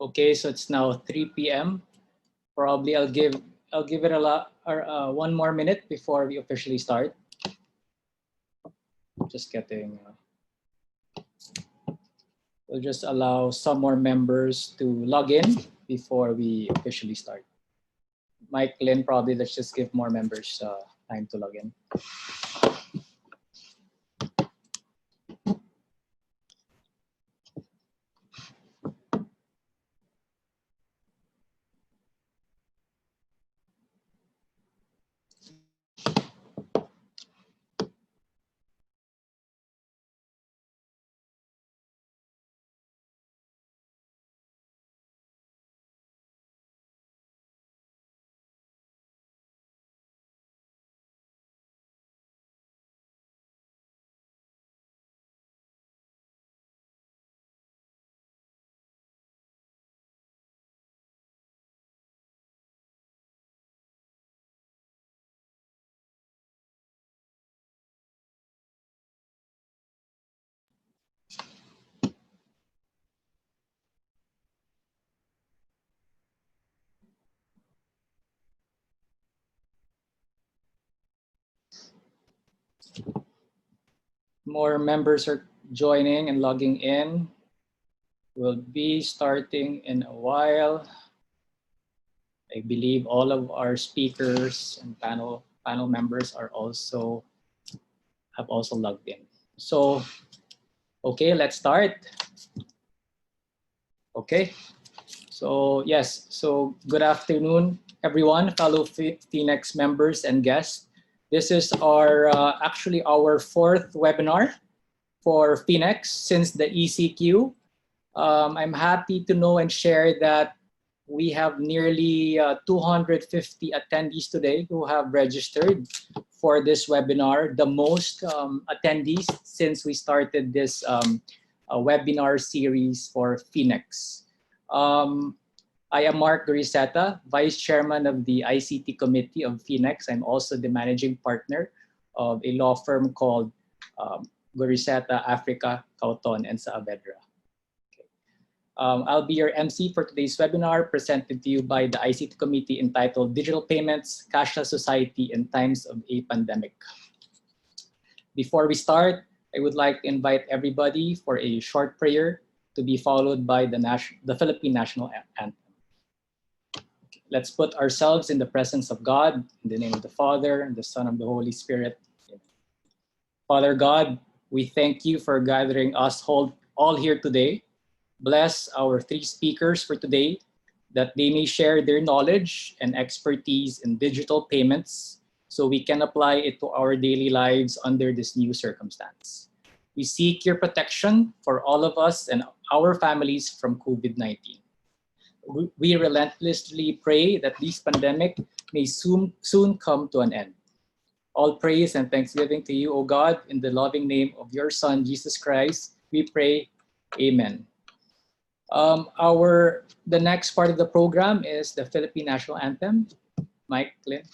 Okay, so it's now 3 p.m. Probably I'll give it one more minute before we officially start. Just getting. We'll just allow some more members to log in before we officially start. Mike, Lynn, probably let's just give more members time to log in. More members are joining and logging in. We'll be starting in a while. I believe all of our speakers and panel members have also logged in. So, okay, let's start. Okay. So yes, so good afternoon, everyone, fellow FINEX members and guests. This is our actually our fourth webinar for FINEX since the ECQ. I'm happy to know and share that we have nearly 250 attendees today who have registered for this webinar, the most attendees since we started this webinar series for FINEX. I am Mark Goriseta, Vice Chairman of the ICT Committee of FINEX. I'm also the Managing Partner of a law firm called Goriseta, Africa, Cauton, and Saavedra. Okay. I'll be your MC for today's webinar presented to you by the ICT Committee entitled Digital Payments, Cashless Society in Times of a Pandemic. Before we start, I would like to invite everybody for a short prayer to be followed by the Philippine National Anthem. Okay, let's put ourselves in the presence of God, in the name of the Father, and the Son, and the Holy Spirit. Amen. Father God, we thank you for gathering us all here today. Bless our three speakers for today, that they may share their knowledge and expertise in digital payments so we can apply it to our daily lives under this new circumstance. We seek your protection for all of us and our families from COVID-19. We relentlessly pray that this pandemic may soon come to an end. All praise and thanksgiving to you, O God, in the loving name of your Son, Jesus Christ, we pray, amen. The next part of the program is the Philippine National Anthem. Mike, Lynn.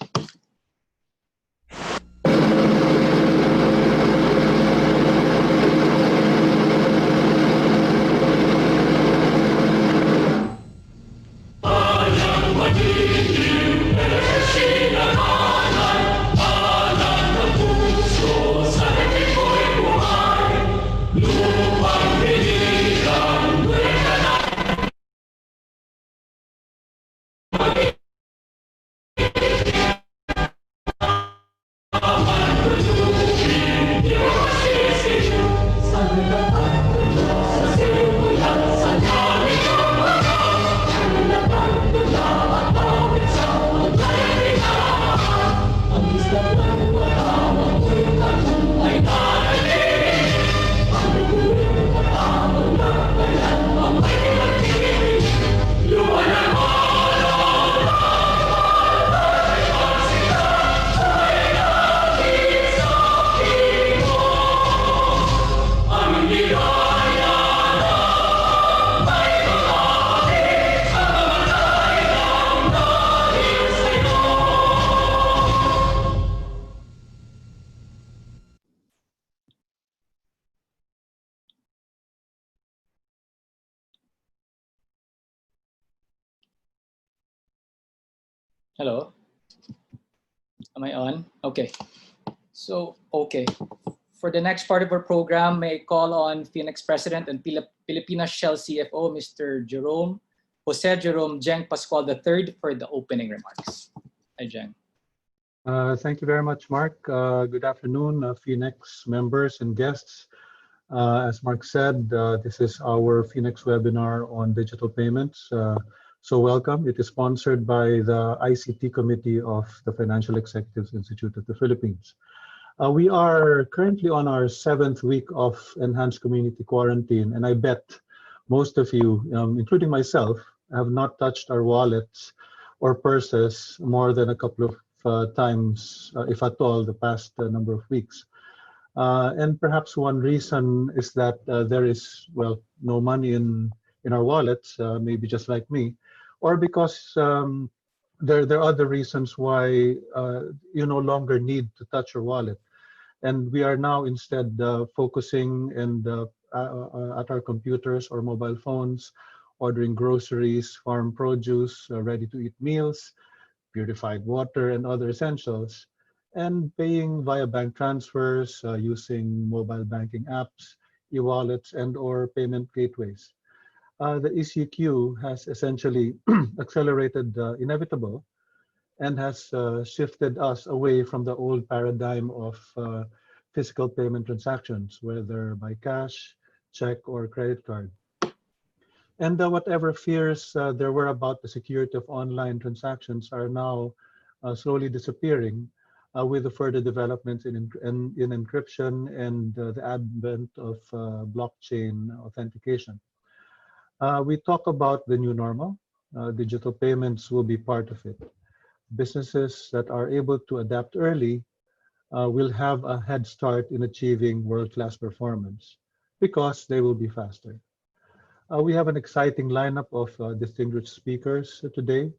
Hello. Am I on? Okay. So, okay. For the next part of our program, may I call on FINEX President and Pilipinas Shell CFO, Mr. Jose Jerome Jeng Pascual III for the opening remarks. Hi, Jeng. Thank you very much, Mark. Good afternoon, FINEX members and guests. As Mark said, this is our FINEX webinar on digital payments. So welcome. It is sponsored by the ICT Committee of the Financial Executives Institute of the Philippines. We are currently on our 7th week of enhanced community quarantine, and I bet most of you, including myself, have not touched our wallets or purses more than a couple of times, if at all, the past number of weeks. And perhaps one reason is that there is, well, no money in our wallets, maybe just like me, or because there are other reasons why you no longer need to touch your wallet. And we are now instead focusing at our computers or mobile phones, ordering groceries, farm produce, ready-to-eat meals, purified water, and other essentials, and paying via bank transfers using mobile banking apps, e-wallets, and/or payment gateways. The ECQ has essentially accelerated the inevitable and has shifted us away from the old paradigm of physical payment transactions, whether by cash, check, or credit card. And whatever fears there were about the security of online transactions are now slowly disappearing with the further developments in encryption and the advent of blockchain authentication. We talk about the new normal. Digital payments will be part of it. Businesses that are able to adapt early will have a head start in achieving world-class performance because they will be faster. We have an exciting lineup of distinguished speakers today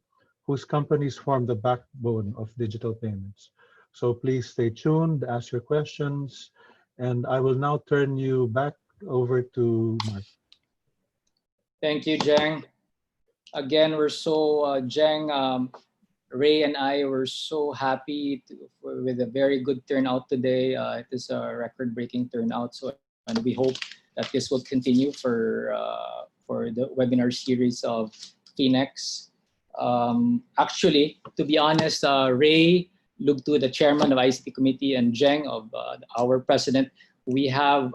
whose companies form the backbone of digital payments. So please stay tuned, ask your questions, and I will now turn you back over to Mark. Thank you, Jeng. Again, we're so, Jeng, Ray and I were so happy with a very good turnout today. It is a record-breaking turnout, and we hope that this will continue for the webinar series of FINEX. Actually, to be honest, Ray Lugtu, the chairman of ICT committee, and Jeng, of our president, we have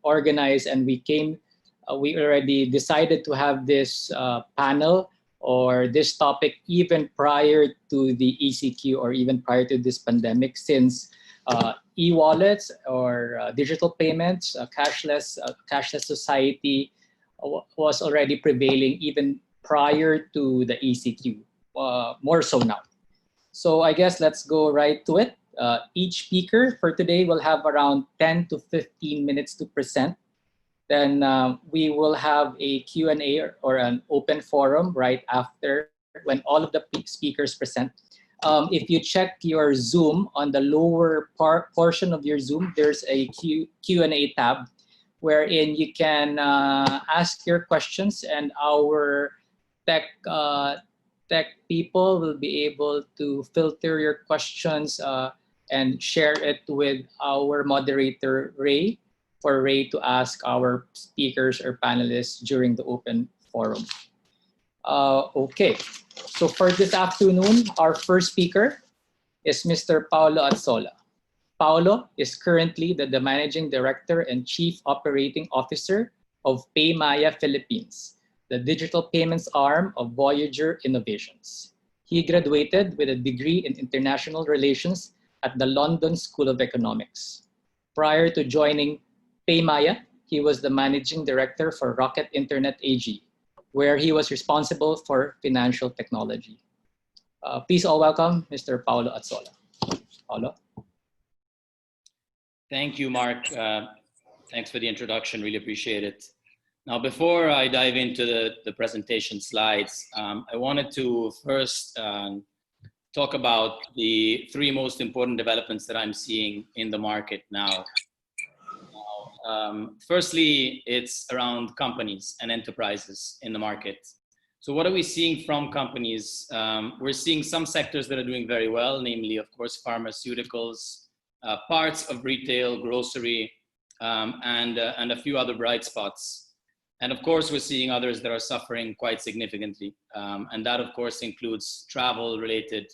organized and we already decided to have this panel or this topic even prior to the ECQ or even prior to this pandemic, since e-wallets or digital payments, cashless society was already prevailing even prior to the ECQ, more so now. So I guess let's go right to it. Each speaker for today will have around 10 to 15 minutes to present. Then we will have a Q&A or an open forum right after when all of the speakers present. If you check your Zoom, on the lower portion of your Zoom, there's a Q&A tab wherein you can ask your questions, and our tech people will be able to filter your questions and share it with our moderator, Ray, for Ray to ask our speakers or panelists during the open forum. Okay, so for this afternoon, our first speaker is Mr. Paulo Atzola. Paulo is currently the Managing Director and Chief Operating Officer of PayMaya Philippines, the digital payments arm of Voyager Innovations. He graduated with a degree in International Relations at the London School of Economics. Prior to joining PayMaya, he was the Managing Director for Rocket Internet AG, where he was responsible for financial technology. Please all welcome Mr. Paulo Atzola. Paulo. Thank you, Mark. Thanks for the introduction, really appreciate it. Now, before I dive into the presentation slides, I wanted to first talk about the three most important developments that I'm seeing in the market now. Firstly, it's around companies and enterprises in the market. So what are we seeing from companies? We're seeing some sectors that are doing very well, namely, of course, pharmaceuticals, parts of retail, grocery, and a few other bright spots. And of course, we're seeing others that are suffering quite significantly. And that, of course, includes travel-related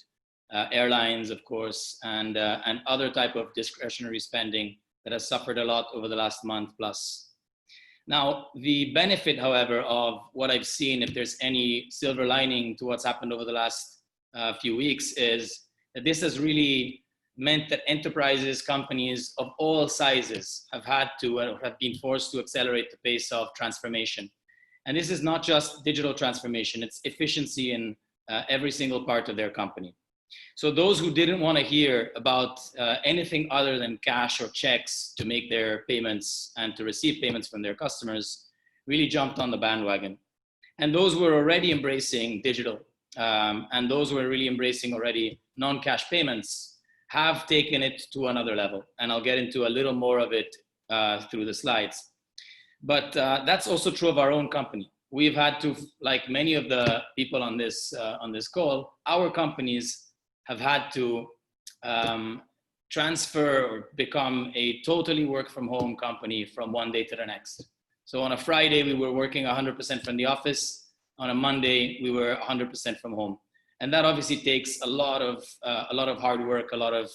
airlines, of course, and other type of discretionary spending that has suffered a lot over the last month plus. Now, the benefit, however, of what I've seen, if there's any silver lining to what's happened over the last few weeks, is that this has really meant that enterprises, companies of all sizes have had to, have been forced to accelerate the pace of transformation. And this is not just digital transformation, it's efficiency in every single part of their company. So those who didn't want to hear about anything other than cash or checks to make their payments and to receive payments from their customers really jumped on the bandwagon. And those who were already embracing digital and those who are really embracing already non-cash payments have taken it to another level. And I'll get into a little more of it through the slides. But that's also true of our own company. We've had to, like many of the people on this call, our companies have had to transfer or become a totally work from home company from one day to the next. So on a Friday, we were working 100% from the office. On a Monday, we were 100% from home. And that obviously takes a lot of hard work, a lot of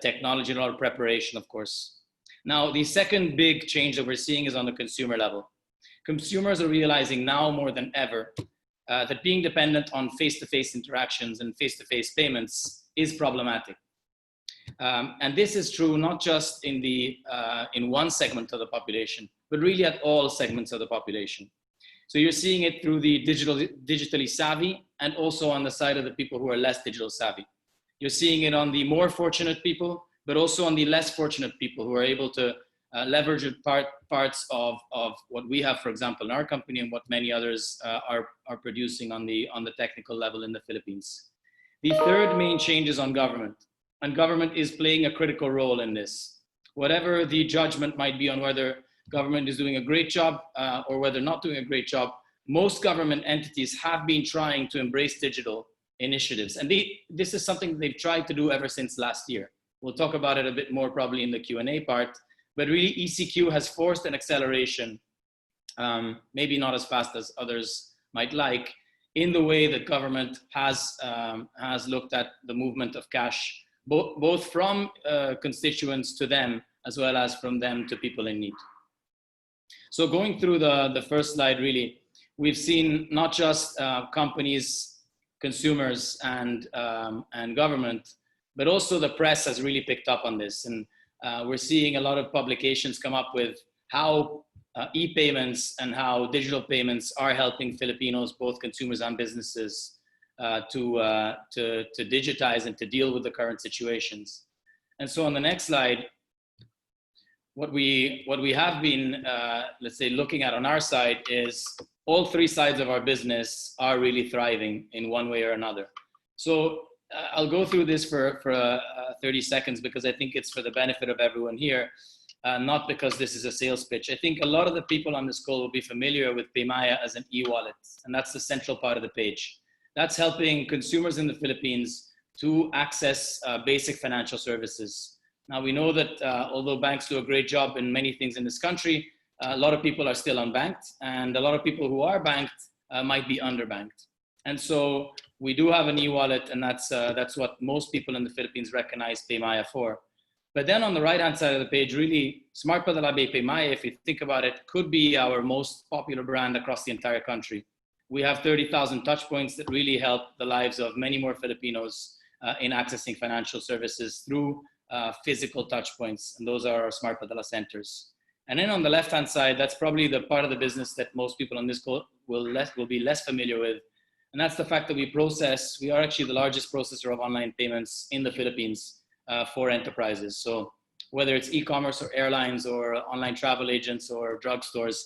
technology, and a lot of preparation, of course. Now, the second big change that we're seeing is on the consumer level. Consumers are realizing now more than ever that being dependent on face-to-face interactions and face-to-face payments is problematic. And this is true not just in one segment of the population, but really at all segments of the population. So you're seeing it through the digitally savvy and also on the side of the people who are less digital savvy. You're seeing it on the more fortunate people, but also on the less fortunate people who are able to leverage parts of what we have, for example, in our company and what many others are producing on the technical level in the Philippines. The third main change is on government, and government is playing a critical role in this. Whatever the judgment might be on whether government is doing a great job or whether not doing a great job, most government entities have been trying to embrace digital initiatives. And this is something they've tried to do ever since last year. We'll talk about it a bit more probably in the Q&A part, but really ECQ has forced an acceleration, maybe not as fast as others might like, in the way that government has looked at the movement of cash, both from constituents to them, as well as from them to people in need. So going through the first slide, really, we've seen not just companies, consumers, and government, but also the press has really picked up on this. And we're seeing a lot of publications come up with how e-payments and how digital payments are helping Filipinos, both consumers and businesses, to digitize and to deal with the current situations. And so on the next slide, what we have been, let's say, looking at on our side is all three sides of our business are really thriving in one way or another. So I'll go through this for 30 seconds because I think it's for the benefit of everyone here, not because this is a sales pitch. I think a lot of the people on this call will be familiar with PayMaya as an e-wallet, and that's the central part of the page. That's helping consumers in the Philippines to access basic financial services. Now, we know that although banks do a great job in many things in this country, a lot of people are still unbanked, and a lot of people who are banked might be underbanked. And so we do have an e-wallet, and that's what most people in the Philippines recognize PayMaya for. But then on the right-hand side of the page, really, Smart Padala by PayMaya, if you think about it, could be our most popular brand across the entire country. We have 30,000 touch points that really help the lives of many more Filipinos in accessing financial services through physical touch points, and those are our Smart Padala centers. And then on the left-hand side, that's probably the part of the business that most people on this call will be less familiar with. And that's the fact that we are actually the largest processor of online payments in the Philippines for enterprises. So whether it's e-commerce or airlines or online travel agents or drugstores,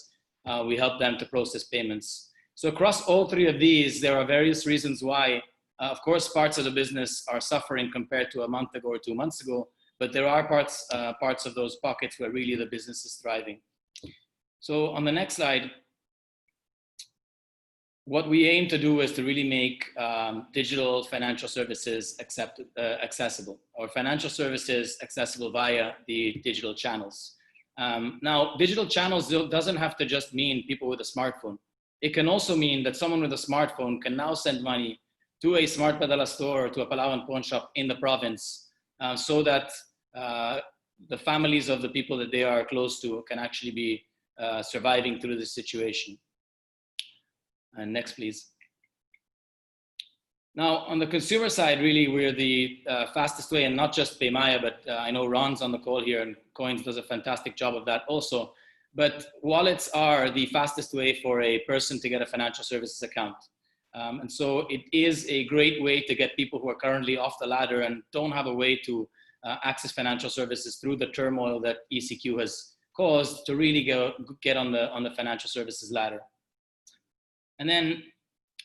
we help them to process payments. So across all three of these, there are various reasons why, of course, parts of the business are suffering compared to a month ago or 2 months ago, but there are parts of those pockets where really the business is thriving. So on the next slide, what we aim to do is to really make digital financial services accessible, or financial services accessible via the digital channels. Now, digital channels doesn't have to just mean people with a smartphone. It can also mean that someone with a smartphone can now send money to a Smart Padala store or to a Palawan pawn shop in the province, so that the families of the people that they are close to can actually be surviving through this situation. And next, please. Now, on the consumer side, really, we're the fastest way, and not just PayMaya, but I know Ron's on the call here, and Coins does a fantastic job of that also. But wallets are the fastest way for a person to get a financial services account. And so it is a great way to get people who are currently off the ladder and don't have a way to access financial services through the turmoil that ECQ has caused to really get on the financial services ladder. And then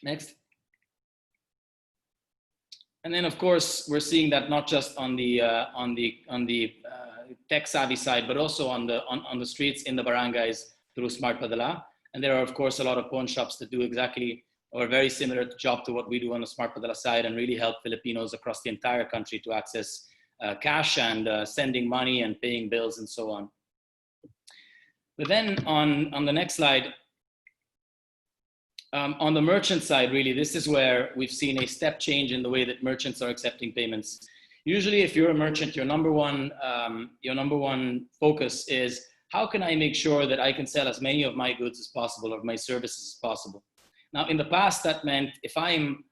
next. And then, of course, we're seeing that not just on the tech savvy side, but also on the streets in the barangays through Smart Padala. And there are, of course, a lot of pawn shops that do exactly or very similar job to what we do on the Smart Padala side, and really help Filipinos across the entire country to access cash and sending money and paying bills and so on. But then on the next slide, on the merchant side, really, this is where we've seen a step change in the way that merchants are accepting payments. Usually, if you're a merchant, your number one focus is, how can I make sure that I can sell as many of my goods as possible or my services as possible? Now, in the past, that meant if I'm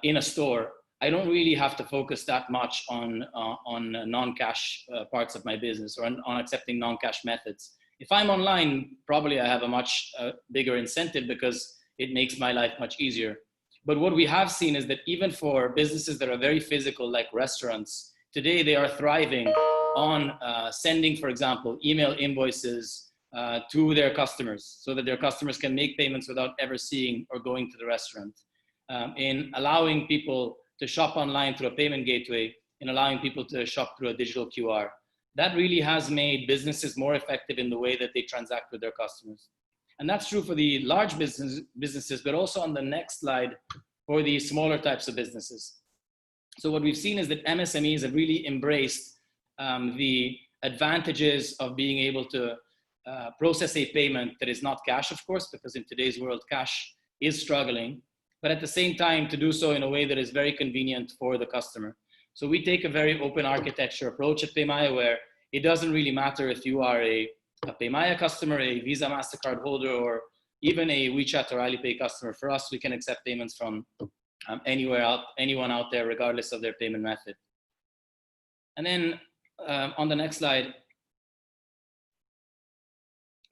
in a store, I don't really have to focus that much on non-cash parts of my business, or on accepting non-cash methods. If I'm online, probably I have a much bigger incentive because it makes my life much easier. But what we have seen is that even for businesses that are very physical, like restaurants, today they are thriving on sending, for example, email invoices to their customers, so that their customers can make payments without ever seeing or going to the restaurant, in allowing people to shop online through a payment gateway, in allowing people to shop through a digital QR. That really has made businesses more effective in the way that they transact with their customers. And that's true for the large businesses, but also on the next slide for the smaller types of businesses. So what we've seen is that MSMEs have really embraced the advantages of being able to process a payment that is not cash, of course, because in today's world, cash is struggling, but at the same time to do so in a way that is very convenient for the customer. So we take a very open architecture approach at PayMaya, where it doesn't really matter if you are a PayMaya customer, a Visa, MasterCard holder, or even a WeChat or Alipay customer. For us, we can accept payments from anyone out there, regardless of their payment method. And then on the next slide,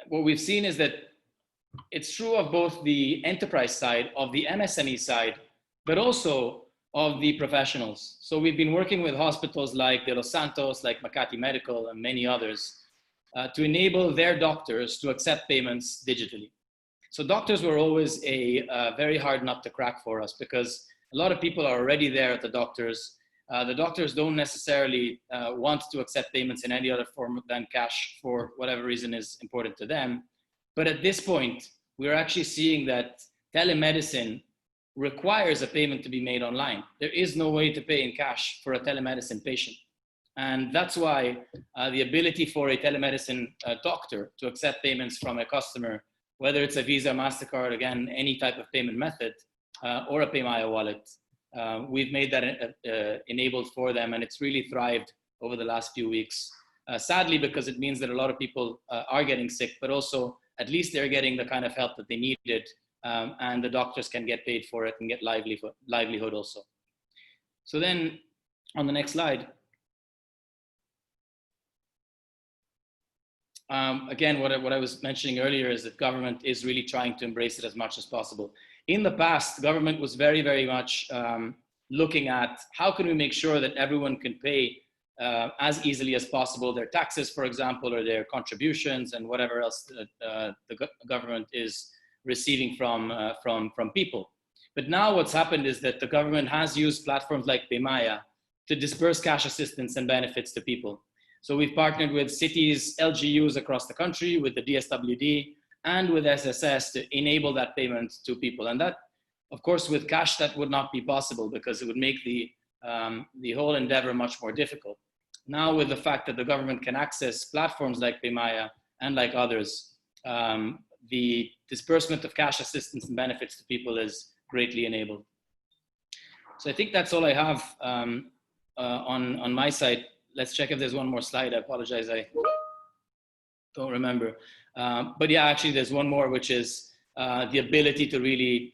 what we've seen is that it's true of both the enterprise side, of the MSME side, but also of the professionals. So we've been working with hospitals like De Los Santos, like Makati Medical, and many others, to enable their doctors to accept payments digitally. So doctors were always a very hard nut to crack for us, because a lot of people are already there at the doctors. The doctors don't necessarily want to accept payments in any other form than cash for whatever reason is important to them. But at this point, we're actually seeing that telemedicine requires a payment to be made online. There is no way to pay in cash for a telemedicine patient. And that's why the ability for a telemedicine doctor to accept payments from a customer, whether it's a Visa, MasterCard, again, any type of payment method, or a PayMaya wallet, we've made that enabled for them, and it's really thrived over the last few weeks. Sadly, because it means that a lot of people are getting sick, but also at least they're getting the kind of help that they needed, and the doctors can get paid for it and get livelihood also. So then on the next slide, again, what I was mentioning earlier is that government is really trying to embrace it as much as possible. In the past, government was very, very much looking at how can we make sure that everyone can pay as easily as possible their taxes, for example, or their contributions and whatever else the government is receiving from people. But now what's happened is that the government has used platforms like PayMaya to disperse cash assistance and benefits to people. So we've partnered with cities, LGUs across the country, with the DSWD, and with SSS to enable that payment to people. And that Of course, with cash, that would not be possible because it would make the whole endeavor much more difficult. Now, with the fact that the government can access platforms like PayMaya and like others, the disbursement of cash assistance and benefits to people is greatly enabled. So I think that's all I have on my side. Let's check if there's one more slide. I apologize, I don't remember. But yeah, actually there's one more, which is the ability to really,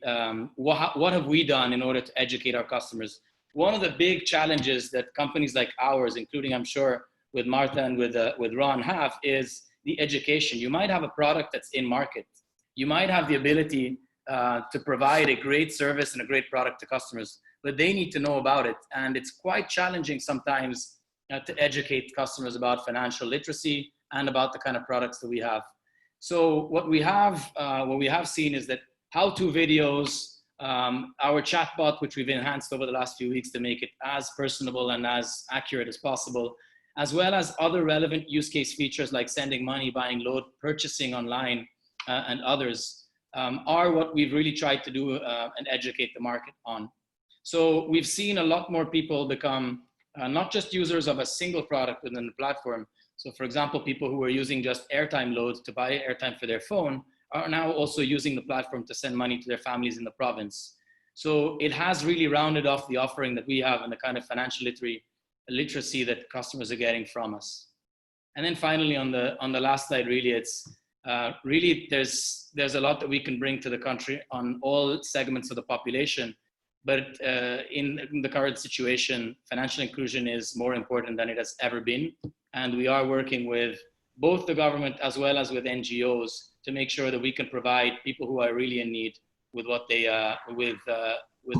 what have we done in order to educate our customers? One of the big challenges that companies like ours, including I'm sure with Martha and with Ron have, is the education. You might have a product that's in market. You might have the ability to provide a great service and a great product to customers, but they need to know about it. And it's quite challenging sometimes to educate customers about financial literacy and about the kind of products that we have. So what we have seen is that how-to videos, our chatbot, which we've enhanced over the last few weeks to make it as personable and as accurate as possible, as well as other relevant use case features like sending money, buying load, purchasing online, and others, are what we've really tried to do and educate the market on. So we've seen a lot more people become not just users of a single product within the platform. So for example, people who were using just airtime loads to buy airtime for their phone are now also using the platform to send money to their families in the province. So it has really rounded off the offering that we have and the kind of financial literacy that customers are getting from us. And then finally, on the last slide, really, it's really there's a lot that we can bring to the country on all segments of the population. But in the current situation, financial inclusion is more important than it has ever been. And we are working with both the government as well as with NGOs to make sure that we can provide people who are really in need with what they with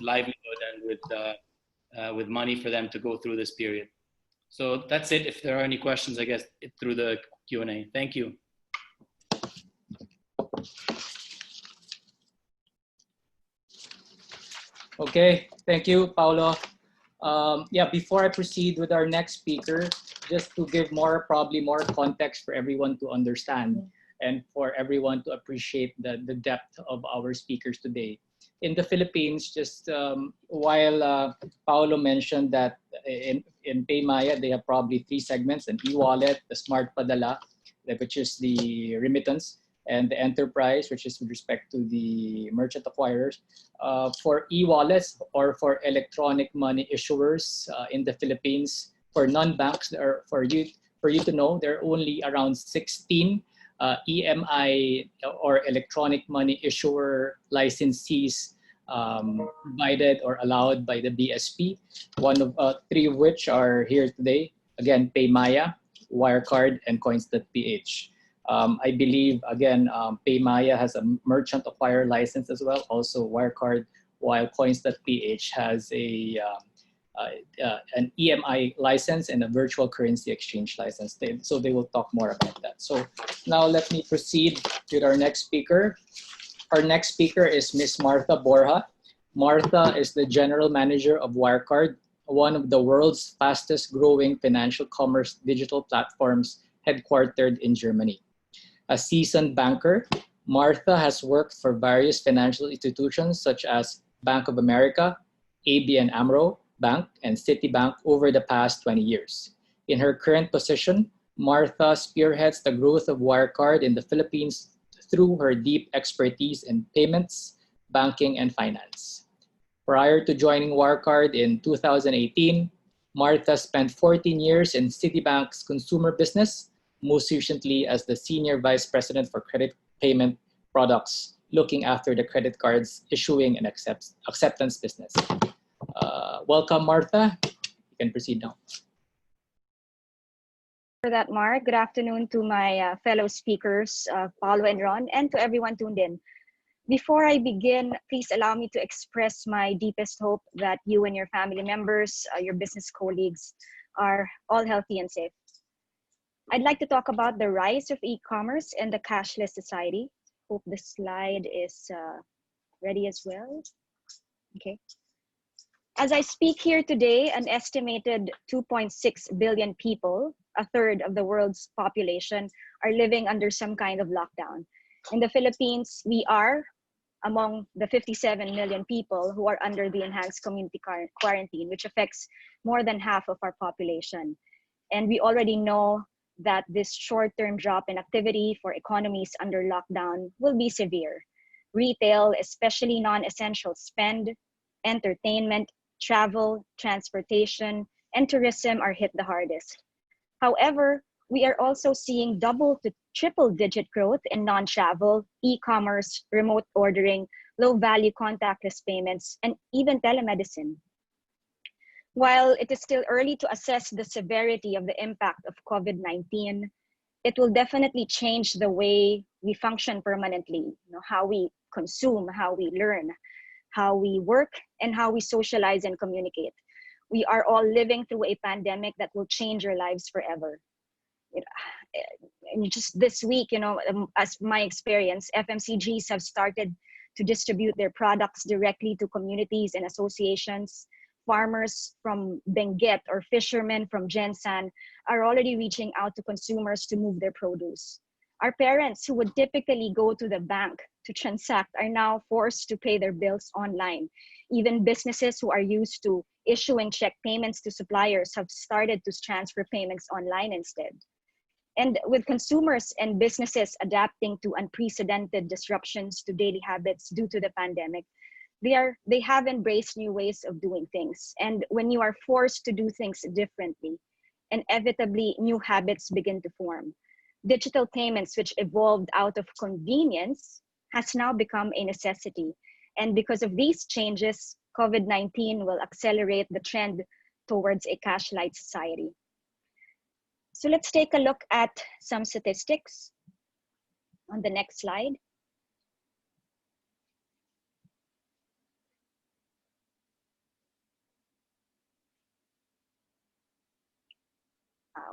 livelihood and with money for them to go through this period. So that's it. If there are any questions, I guess through the Q&A. Thank you. Okay, thank you, Paulo. Yeah, before I proceed with our next speaker, just to give probably more context for everyone to understand and for everyone to appreciate the depth of our speakers today. In the Philippines, just while Paulo mentioned that in PayMaya, they have probably 3 segments: an e-wallet, the smart padala, which is the remittance, and the enterprise, which is with respect to the merchant acquirers. For e-wallets or for electronic money issuers in the Philippines, for non-banks, for you to know, there are only around 16 EMI or electronic money issuer licensees provided or allowed by the BSP. One of 3 of which are here today. Again, PayMaya, Wirecard, and Coins.Ph. I believe, again, PayMaya has a merchant acquirer license as well, also Wirecard, while Coins.Ph has an EMI license and a virtual currency exchange license. So they will talk more about that. So now let me proceed with our next speaker. Our next speaker is Ms. Martha Borja. Martha is the General Manager of Wirecard, one of the world's fastest growing financial commerce digital platforms headquartered in Germany. A seasoned banker, Martha has worked for various financial institutions such as Bank of America, ABN AMRO Bank, and Citibank over the past 20 years. In her current position, Martha spearheads the growth of Wirecard in the Philippines through her deep expertise in payments, banking, and finance. Prior to joining Wirecard in 2018, Martha spent 14 years in Citibank's consumer business, most recently as the Senior Vice President for Credit Payment Products, looking after the credit cards issuing and acceptance business. Welcome, Martha. You can proceed now. For that, Mark. Good afternoon to my fellow speakers, Paulo and Ron, and to everyone tuned in. Before I begin, please allow me to express my deepest hope that you and your family members, your business colleagues, are all healthy and safe. I'd like to talk about the rise of e-commerce and the cashless society. Hope the slide is ready as well. Okay. As I speak here today, an estimated 2.6 billion people, a third of the world's population, are living under some kind of lockdown. In the Philippines, we are among the 57 million people who are under the enhanced community quarantine, which affects more than half of our population. And we already know that this short-term drop in activity for economies under lockdown will be severe. Retail, especially non-essential spend, entertainment, travel, transportation, and tourism are hit the hardest. However, we are also seeing double to triple digit growth in non-travel, e-commerce, remote ordering, low-value contactless payments, and even telemedicine. While it is still early to assess the severity of the impact of COVID-19, it will definitely change the way we function permanently, how we consume, how we learn, how we work, and how we socialize and communicate. We are all living through a pandemic that will change our lives forever. And just this week, as my experience, FMCGs have started to distribute their products directly to communities and associations. Farmers from Benguet or fishermen from Gensan are already reaching out to consumers to move their produce. Our parents who would typically go to the bank to transact are now forced to pay their bills online. Even businesses who are used to issuing check payments to suppliers have started to transfer payments online instead. And with consumers and businesses adapting to unprecedented disruptions to daily habits due to the pandemic, they have embraced new ways of doing things. And when you are forced to do things differently, inevitably new habits begin to form. Digital payments, which evolved out of convenience, has now become a necessity. And because of these changes, COVID-19 will accelerate the trend towards a cash-light society. So let's take a look at some statistics on the next slide.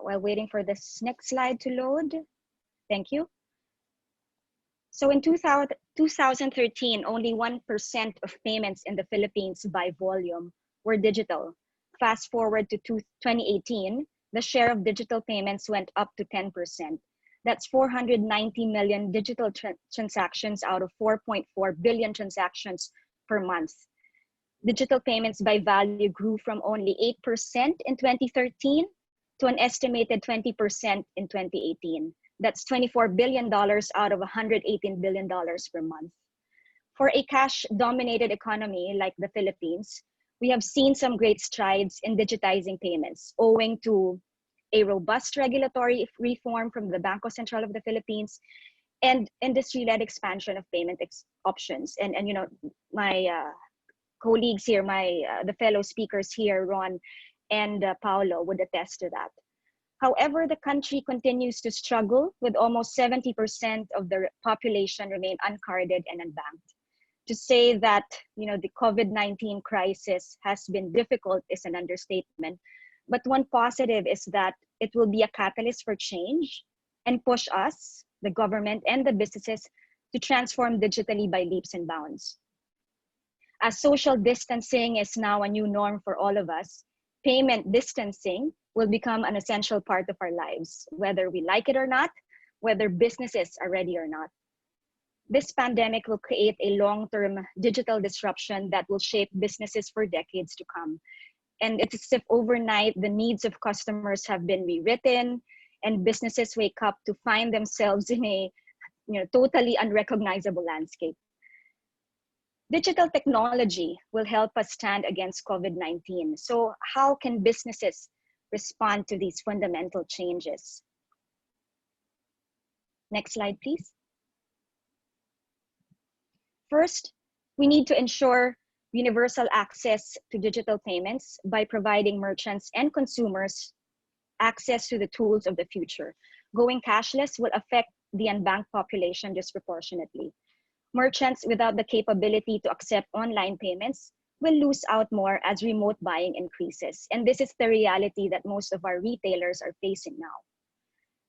While waiting for this next slide to load, thank you. So in 2013, only 1% of payments in the Philippines by volume were digital. Fast forward to 2018, the share of digital payments went up to 10%. That's 490 million digital transactions out of 4.4 billion transactions per month. Digital payments by value grew from only 8% in 2013 to an estimated 20% in 2018. That's $24 billion out of $118 billion per month. For a cash-dominated economy like the Philippines, we have seen some great strides in digitizing payments, owing to a robust regulatory reform from the Bangko Sentral of the Philippines and industry-led expansion of payment options. And my colleagues here, the fellow speakers here, Ron and Paolo, would attest to that. However, the country continues to struggle with almost 70% of the population remain uncarded and unbanked. To say that the COVID-19 crisis has been difficult is an understatement, but one positive is that it will be a catalyst for change and push us, the government and the businesses, to transform digitally by leaps and bounds. As social distancing is now a new norm for all of us, payment distancing will become an essential part of our lives, whether we like it or not, whether businesses are ready or not. This pandemic will create a long-term digital disruption that will shape businesses for decades to come. And it's as if overnight, the needs of customers have been rewritten and businesses wake up to find themselves in a totally unrecognizable landscape. Digital technology will help us stand against COVID-19. So how can businesses respond to these fundamental changes? Next slide, please. First, we need to ensure universal access to digital payments by providing merchants and consumers access to the tools of the future. Going cashless will affect the unbanked population disproportionately. Merchants without the capability to accept online payments will lose out more as remote buying increases. And this is the reality that most of our retailers are facing now.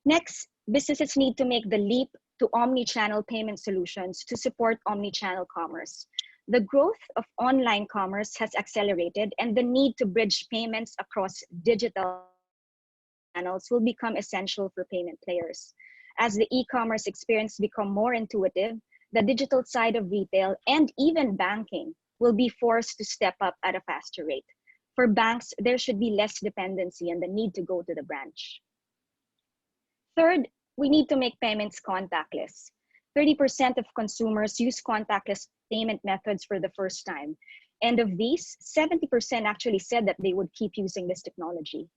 Next, businesses need to make the leap to omni-channel payment solutions to support omni-channel commerce. The growth of online commerce has accelerated, and the need to bridge payments across digital channels will become essential for payment players. As the e-commerce experience becomes more intuitive, the digital side of retail and even banking will be forced to step up at a faster rate. For banks, there should be less dependency and the need to go to the branch. Third, we need to make payments contactless. 30% of consumers use contactless payment methods for the first time. And of these, 70% actually said that they would keep using this technology.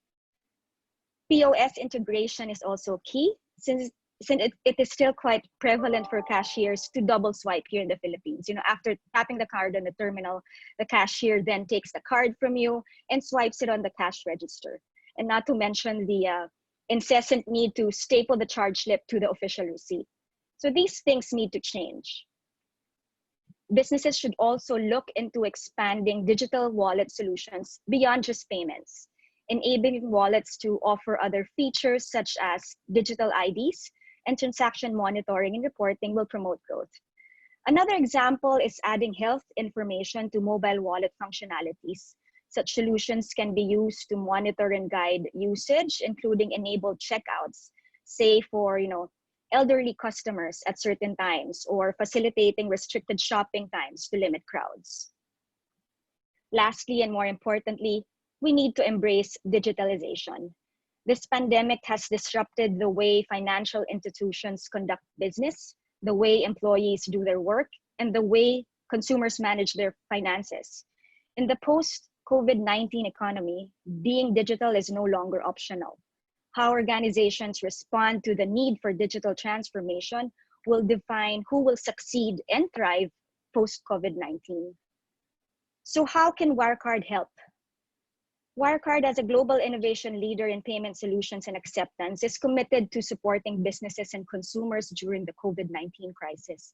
POS integration is also key, since it is still quite prevalent for cashiers to double swipe here in the Philippines. After tapping the card on the terminal, the cashier then takes the card from you and swipes it on the cash register. And not to mention the incessant need to staple the charge slip to the official receipt. So these things need to change. Businesses should also look into expanding digital wallet solutions beyond just payments, enabling wallets to offer other features such as digital IDs and transaction monitoring and reporting will promote growth. Another example is adding health information to mobile wallet functionalities. Such solutions can be used to monitor and guide usage, including enabled checkouts, say for elderly customers at certain times, or facilitating restricted shopping times to limit crowds. Lastly, and more importantly, we need to embrace digitalization. This pandemic has disrupted the way financial institutions conduct business, the way employees do their work, and the way consumers manage their finances. In the post-COVID-19 economy, being digital is no longer optional. How organizations respond to the need for digital transformation will define who will succeed and thrive post-COVID-19. So how can Wirecard help? Wirecard, as a global innovation leader in payment solutions and acceptance, is committed to supporting businesses and consumers during the COVID-19 crisis.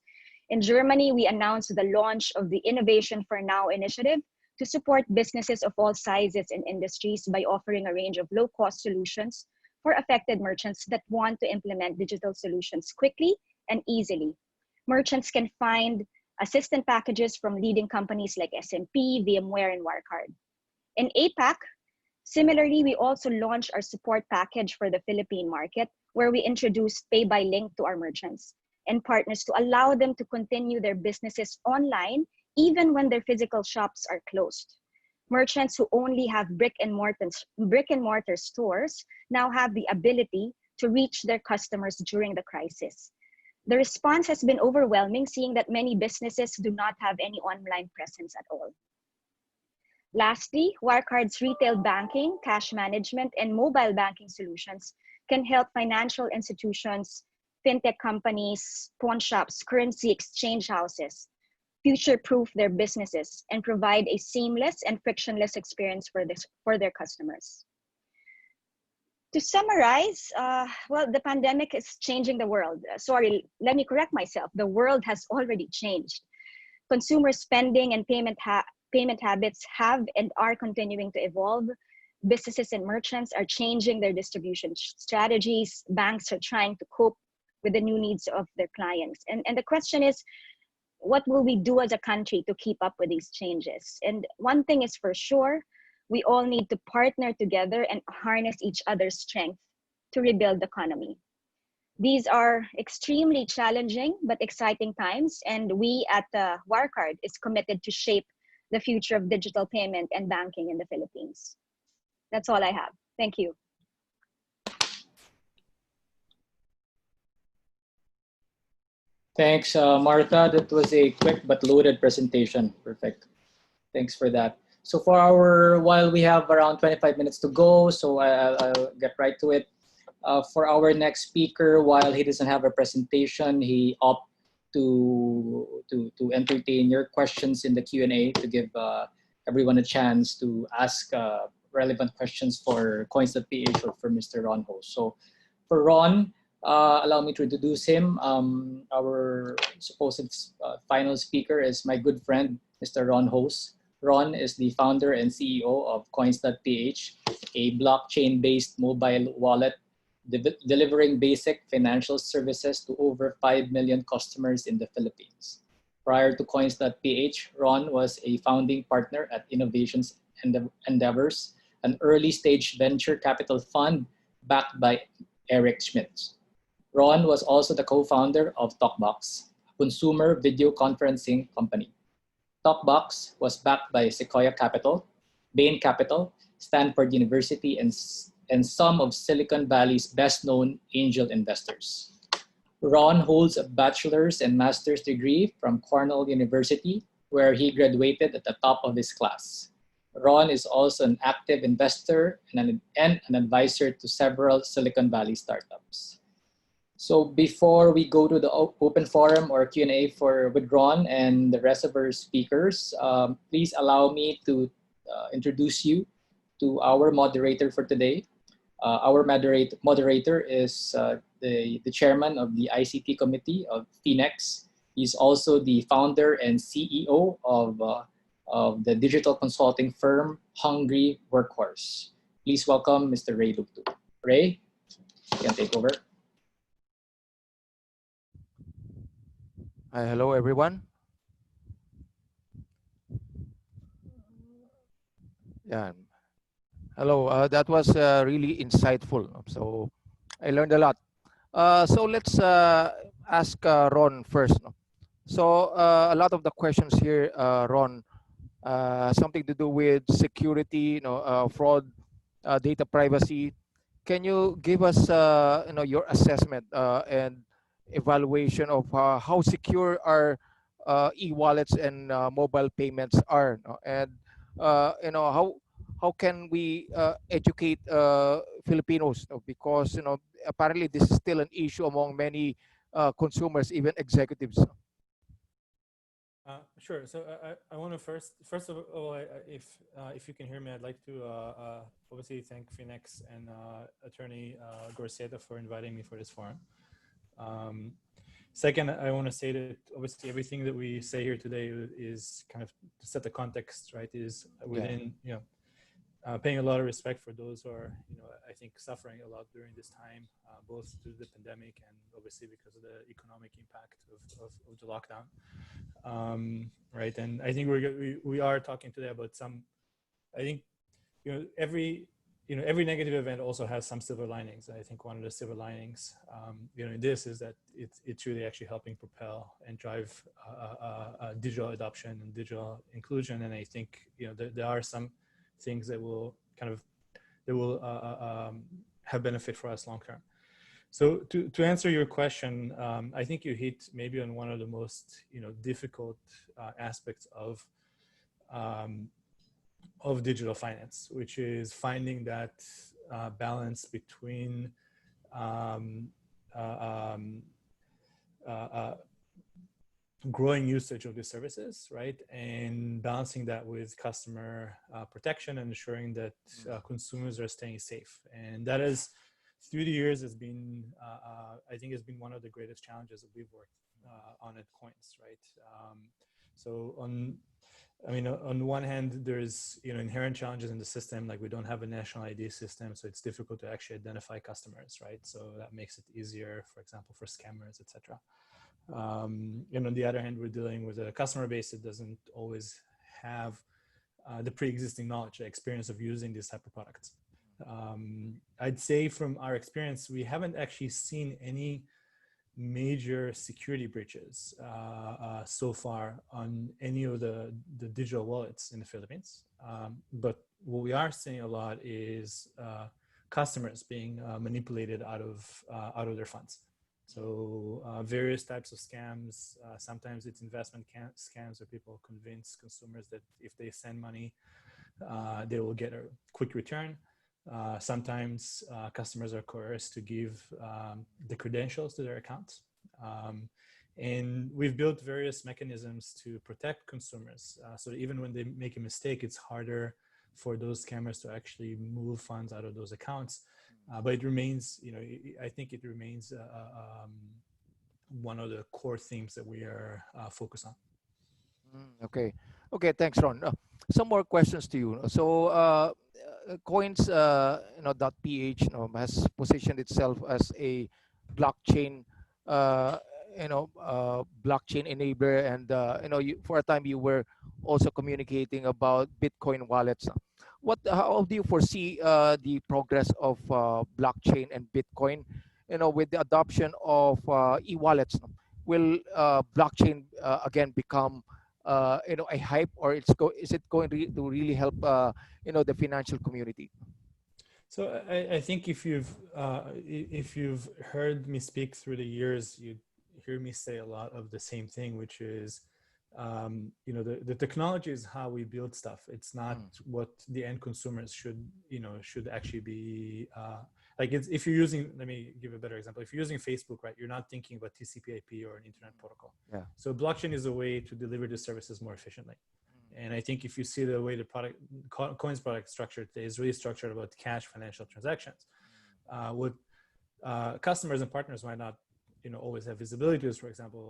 In Germany, we announced the launch of the Innovation for Now initiative to support businesses of all sizes and industries by offering a range of low-cost solutions for affected merchants that want to implement digital solutions quickly and easily. Merchants can find assistant packages from leading companies like SMP, VMware, and Wirecard. In APAC, similarly, we also launched our support package for the Philippine market, where we introduced Pay by Link to our merchants and partners to allow them to continue their businesses online, even when their physical shops are closed. Merchants who only have brick and mortar stores now have the ability to reach their customers during the crisis. The response has been overwhelming, seeing that many businesses do not have any online presence at all. Lastly, Wirecard's retail banking, cash management, and mobile banking solutions can help financial institutions, fintech companies, pawn shops, currency exchange houses future-proof their businesses and provide a seamless and frictionless experience for their customers. To summarize, the pandemic is changing the world. Sorry, let me correct myself. The world has already changed. Consumer spending and payment habits have and are continuing to evolve. Businesses and merchants are changing their distribution strategies. Banks are trying to cope with the new needs of their clients. And the question is, what will we do as a country to keep up with these changes? And one thing is for sure, we all need to partner together and harness each other's strength to rebuild the economy. These are extremely challenging but exciting times, and we at Wirecard is committed to shape the future of digital payment and banking in the Philippines. That's all I have. Thank you. Thanks, Martha. That was a quick but loaded presentation. Perfect. Thanks for that. So while we have around 25 minutes to go, so I'll get right to it. For our next speaker, while he doesn't have a presentation, he opted to entertain your questions in the Q&A to give everyone a chance to ask relevant questions for Coins.Ph or for Mr. Ron Host. So for Ron, allow me to introduce him. Our supposed final speaker is my good friend, Mr. Ron Host. Ron is the founder and CEO of Coins.Ph, a blockchain-based mobile wallet delivering basic financial services to over 5 million customers in the Philippines. Prior to Coins.Ph, Ron was a founding partner at Innovations Endeavors, an early-stage venture capital fund backed by Eric Schmidt. Ron was also the co-founder of TalkBox, a consumer video conferencing company. Talkbox was backed by Sequoia Capital, Bain Capital, Stanford University, and some of Silicon Valley's best-known angel investors. Ron holds a bachelor's and master's degree from Cornell University, where he graduated at the top of his class. Ron is also an active investor and an advisor to several Silicon Valley startups. So before we go to the open forum or Q&A with Ron and the rest of our speakers, please allow me to introduce you to our moderator for today. Our moderator is the chairman of the ICT committee of FINEX. He's also the founder and CEO of the digital consulting firm Hungry Workhorse. Please welcome Mr. Ray Lugtu. Ray, you can take over. Hi, hello everyone. Yeah, hello. That was really insightful. So I learned a lot. So let's ask Ron first. So a lot of the questions here, Ron, something to do with security, fraud, data privacy. Can you give us, your assessment and evaluation of how secure our e-wallets and mobile payments are, and how can we educate Filipinos, because apparently this is still an issue among many consumers, even executives. Sure. So I want to first of all, if you can hear me, I'd like to obviously thank FINEX and Attorney Gorceta for inviting me for this forum. Second, I want to say that obviously everything that we say here today is kind of to set the context, right? Is within paying a lot of respect for those who are I think suffering a lot during this time, both due to the pandemic and obviously because of the economic impact of the lockdown. Right, and I think we are talking today about some. I think every negative event also has some silver linings. I think one of the silver linings, in this is that it's really actually helping propel and drive digital adoption and digital inclusion. And I think there are some things that will have benefit for us long term. So to answer your question, I think you hit maybe on one of the most difficult aspects of digital finance, which is finding that balance between growing usage of these services, right, and balancing that with customer protection and ensuring that consumers are staying safe. And that is, through the years, has been I think has been one of the greatest challenges that we've worked on at Coins, right? So on one hand, there's inherent challenges in the system, like we don't have a national ID system, so it's difficult to actually identify customers, right? So that makes it easier, for example, for scammers, etc. And on the other hand, we're dealing with a customer base that doesn't always have the pre-existing knowledge, the experience of using these type of products. I'd say from our experience, we haven't actually seen any major security breaches so far on any of the digital wallets in the Philippines. But what we are seeing a lot is customers being manipulated out of their funds. So various types of scams. Sometimes it's investment scams where people convince consumers that if they send money, they will get a quick return. Sometimes customers are coerced to give the credentials to their accounts. And we've built various mechanisms to protect consumers. So even when they make a mistake, it's harder for those scammers to actually move funds out of those accounts. But it remains, I think it remains one of the core themes that we are focused on. Okay, thanks, Ron. Some more questions to you. So Coins.Ph has positioned itself as a blockchain blockchain enabler, and for a time you were also communicating about Bitcoin wallets. How do you foresee the progress of blockchain and Bitcoin with the adoption of e-wallets? will blockchain again become a hype, or is it going to really help the financial community? So I think if you've heard me speak through the years, you hear me say a lot of the same thing, which is, the technology is how we build stuff. It's not what the end consumers should actually be. Like if you're using, let me give a better example. If you're using Facebook, right, you're not thinking about TCP/IP or an internet protocol. Yeah. So blockchain is a way to deliver the services more efficiently. And I think if you see the way the Coins product is structured, is really structured about cash financial transactions. What customers and partners might not, always have visibility to is, for example,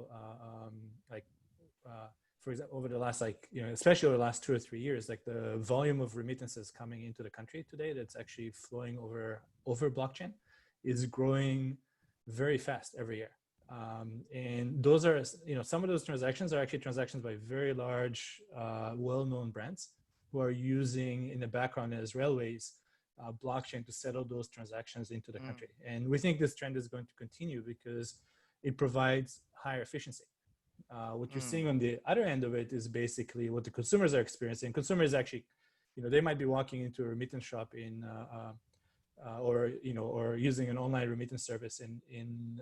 for example, over the last, especially over the last 2 or 3 years, like the volume of remittances coming into the country today that's actually flowing over blockchain is growing very fast every year. And those are, some of those transactions are actually transactions by very large, well-known brands who are using in the background as railways, blockchain to settle those transactions into the country. And we think this trend is going to continue because it provides higher efficiency. What you're seeing on the other end of it is basically what the consumers are experiencing. Consumers actually, they might be walking into a remittance shop in, or using an online remittance service in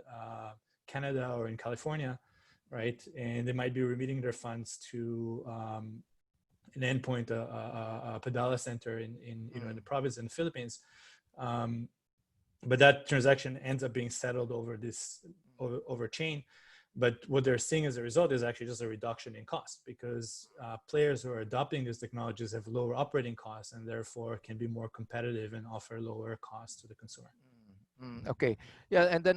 Canada or in California, right? And they might be remitting their funds to an endpoint, a Padala center in the province in the Philippines. But that transaction ends up being settled over chain. But what they're seeing as a result is actually just a reduction in cost, because players who are adopting these technologies have lower operating costs and therefore can be more competitive and offer lower costs to the consumer. Okay, yeah, and then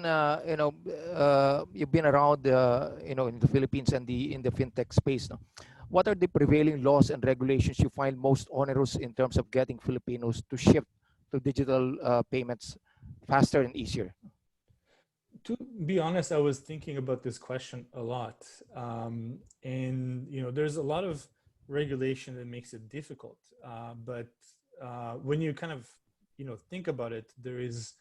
you've been around in the Philippines and in the fintech space. No? What are the prevailing laws and regulations you find most onerous in terms of getting Filipinos to shift to digital payments faster and easier? To be honest, I was thinking about this question a lot. And, there's a lot of regulation that makes it difficult. But when you kind of, think about it, there is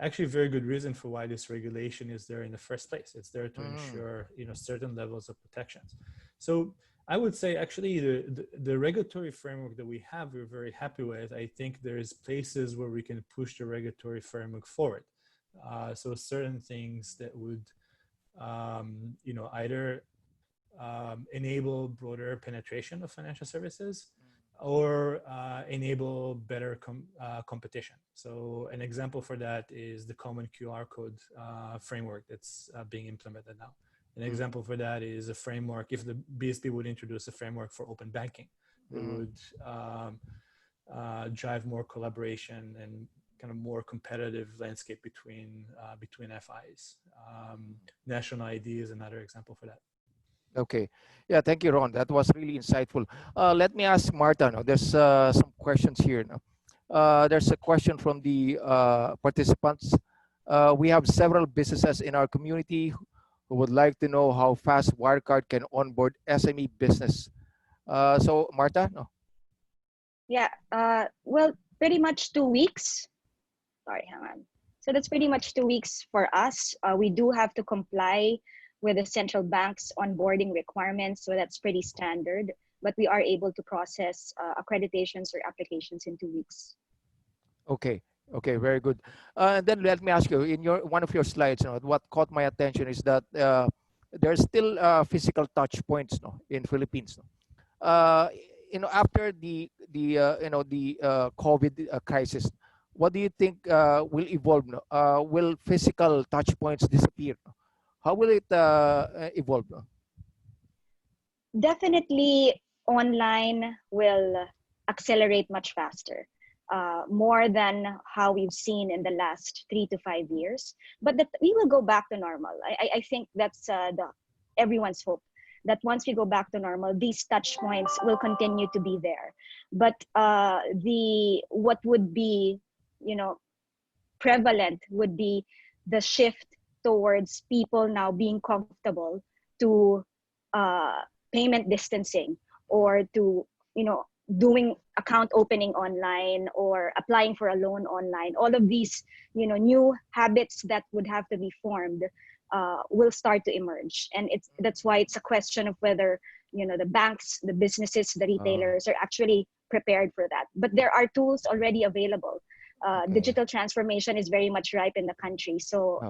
actually a very good reason for why this regulation is there in the first place. It's there to ensure, certain levels of protections. So I would say actually the regulatory framework that we have, we're very happy with. I think there's places where we can push the regulatory framework forward. So certain things that would, either enable broader penetration of financial services or enable better competition. So an example for that is the common QR code framework that's being implemented now. An example for that is a framework, if the BSP would introduce a framework for open banking, it would drive more collaboration and kind of more competitive landscape between FIs. National ID is another example for that. Okay, yeah, thank you, Ron. That was really insightful. Let me ask Marta. Now, there's some questions here. Now, there's a question from the participants. We have several businesses in our community who would like to know how fast Wirecard can onboard SME business. So, Marta, no. Yeah, well, pretty much 2 weeks. Sorry, hang on. So that's pretty much 2 weeks for us. We do have to comply with the central bank's onboarding requirements, so that's pretty standard. But we are able to process accreditations or applications in 2 weeks. Okay. Okay, very good. And then let me ask you, in one of your slides, what caught my attention is that there's still physical touch points, in Philippines. After the COVID crisis, what do you think will evolve? Will physical touch points disappear? How will it evolve? Definitely, online will accelerate much faster. More than how we've seen in the last 3 to 5 years, but that we will go back to normal. I think that's everyone's hope, that once we go back to normal, these touch points will continue to be there. But what would be, prevalent would be the shift towards people now being comfortable to payment distancing, or to, doing account opening online or applying for a loan online. All of these, new habits that would have to be formed will start to emerge. And that's why it's a question of whether, you know, the banks, the businesses, the retailers are actually prepared for that. But there are tools already available. Digital transformation is very much ripe in the country. So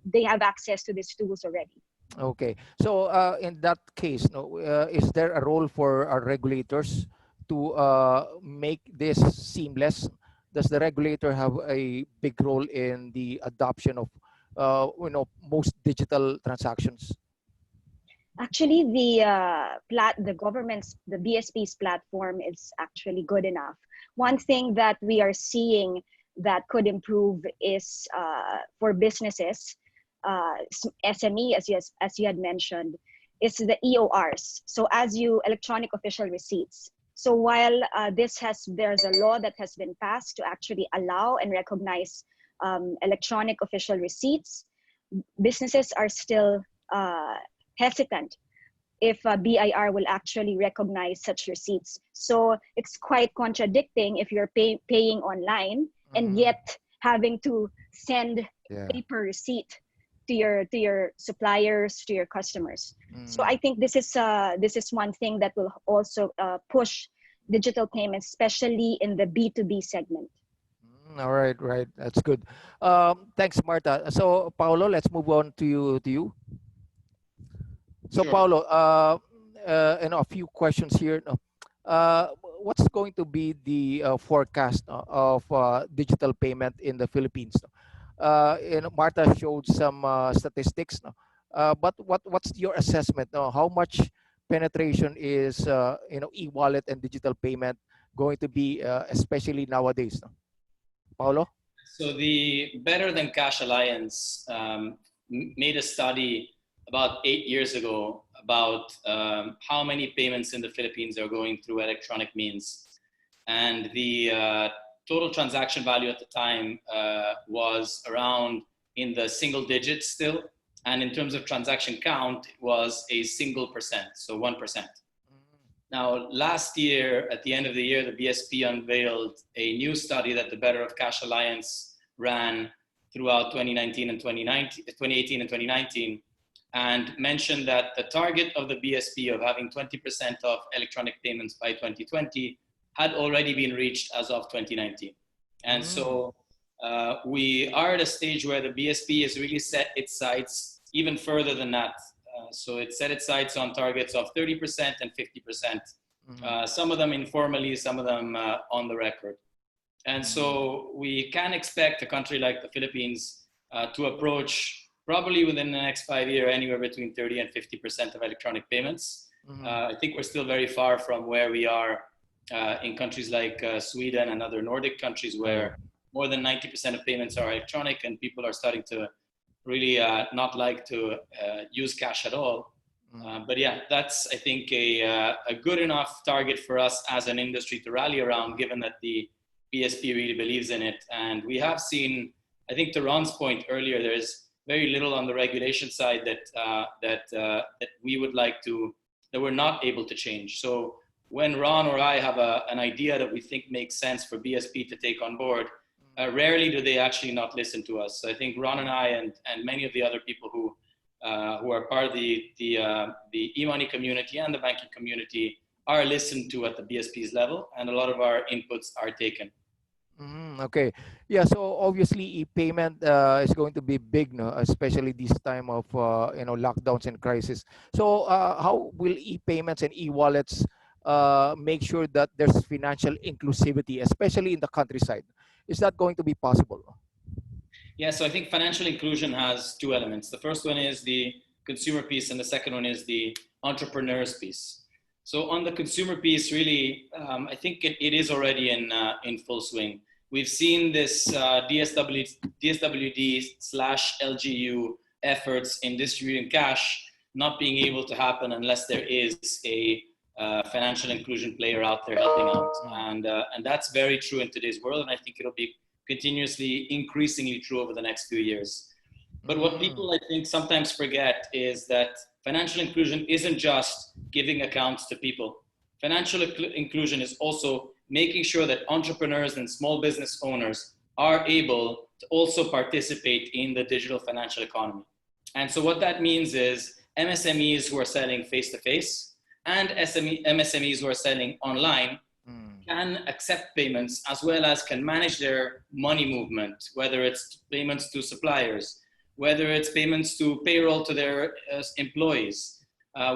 they have access to these tools already. Okay. So in that case, no, is there a role for our regulators to make this seamless? Does the regulator have a big role in the adoption of you know, most digital transactions? Actually, the government's, the BSP's platform is actually good enough. One thing that we are seeing that could improve is for businesses, SME, as you had mentioned, is the EORs. So electronic official receipts. So while there's a law that has been passed to actually allow and recognize electronic official receipts, businesses are still hesitant if BIR will actually recognize such receipts. So it's quite contradicting if you're paying online and yet having to send paper receipt to your suppliers, to your customers. So I think this is one thing that will also push digital payments, especially in the B2B segment. All right, right. That's good. Thanks, Martha. So Paolo, let's move on to you. So Sure. Paolo, you know, a few questions here. What's going to be the forecast of digital payment in the Philippines? You know, Martha showed some statistics, but what's your assessment? How much penetration is you know, e-wallet and digital payment going to be, especially nowadays? Paolo? So the Better Than Cash Alliance made a study about 8 years ago about how many payments in the Philippines are going through electronic means. And the total transaction value at the time was around in the single digits still. And in terms of transaction count, it was a single percent, so 1%. Now, last year, at the end of the year, the BSP unveiled a new study that the Better of Cash Alliance ran throughout 2018 and 2019, and mentioned that the target of the BSP of having 20% of electronic payments by 2020 had already been reached as of 2019. And so we are at a stage where the BSP has really set its sights even further than that. So it set its sights on targets of 30% and 50%, some of them informally, some of them on the record. And so we can expect a country like the Philippines to approach, probably within the next 5 years, anywhere between 30 and 50% of electronic payments. I think we're still very far from where we are in countries like Sweden and other Nordic countries, where more than 90% of payments are electronic and people are starting to really not like to use cash at all. But yeah, that's, I think, a good enough target for us as an industry to rally around, given that the BSP really believes in it. And we have seen, I think to Ron's point earlier, there's very little on the regulation side that we would like to, that we're not able to change. So when Ron or I have an idea that we think makes sense for BSP to take on board, rarely do they actually not listen to us. So I think Ron and I and many of the other people who are part of the e-money community and the banking community are listened to at the BSP's level, and a lot of our inputs are taken. Okay. Yeah, so obviously e-payment is going to be big, no? Especially this time of you know, lockdowns and crisis. So how will e-payments and e-wallets make sure that there's financial inclusivity, especially in the countryside? Is that going to be possible? Yeah, so I think financial inclusion has two elements. The first one is the consumer piece, and the second one is the entrepreneurs piece. So on the consumer piece, really, I think it is already in full swing. We've seen this DSWD/LGU efforts in distributing cash not being able to happen unless there is a financial inclusion player out there helping out. And that's very true in today's world. And I think it'll be continuously, increasingly true over the next few years. But what people, I think, sometimes forget is that financial inclusion isn't just giving accounts to people. Financial inclusion is also making sure that entrepreneurs and small business owners are able to also participate in the digital financial economy. And so what that means is MSMEs who are selling face-to-face and MSMEs who are selling online can accept payments as well as can manage their money movement, whether it's payments to suppliers, whether it's payments to payroll to their employees,